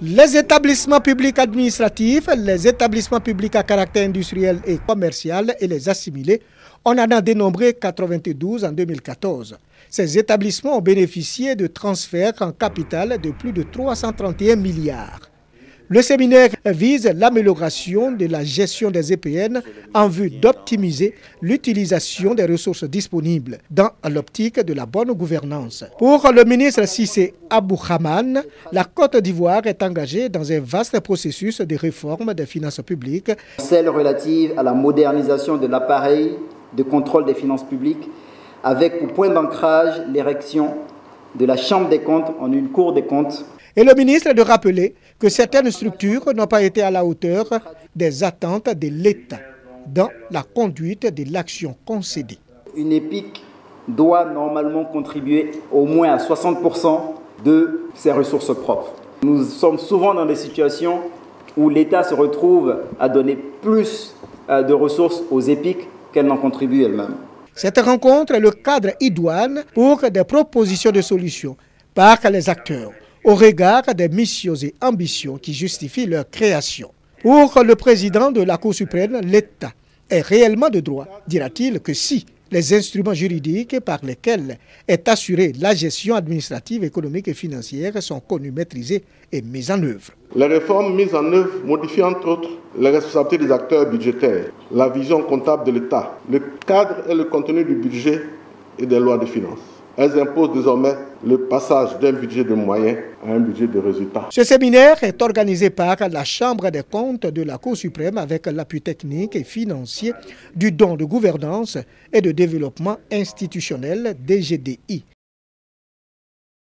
Les établissements publics administratifs, les établissements publics à caractère industriel et commercial et les assimilés, on en a dénombré 92 en 2014. Ces établissements ont bénéficié de transferts en capital de plus de 331 milliards. Le séminaire vise l'amélioration de la gestion des EPN en vue d'optimiser l'utilisation des ressources disponibles dans l'optique de la bonne gouvernance. Pour le ministre Cissé Abouhamane, la Côte d'Ivoire est engagée dans un vaste processus de réforme des finances publiques. Celle relative à la modernisation de l'appareil de contrôle des finances publiques avec pour point d'ancrage l'érection de la Chambre des comptes en une Cour des comptes. Et le ministre de rappeler que certaines structures n'ont pas été à la hauteur des attentes de l'État dans la conduite de l'action concédée. Une EPIC doit normalement contribuer au moins à 60% de ses ressources propres. Nous sommes souvent dans des situations où l'État se retrouve à donner plus de ressources aux EPIC qu'elle n'en contribue elle-même. Cette rencontre est le cadre idoine pour des propositions de solutions par les acteurs au regard des missions et ambitions qui justifient leur création. Pour le président de la Cour suprême, l'État est réellement de droit, dira-t-il, que si les instruments juridiques par lesquels est assurée la gestion administrative, économique et financière sont connus, maîtrisés et mis en œuvre. Les réformes mises en œuvre modifient entre autres les responsabilités des acteurs budgétaires, la vision comptable de l'État, le cadre et le contenu du budget et des lois de finances. Elles imposent désormais le passage d'un budget de moyens à un budget de résultats. Ce séminaire est organisé par la Chambre des comptes de la Cour suprême avec l'appui technique et financier du Don de gouvernance et de développement institutionnel DGDI.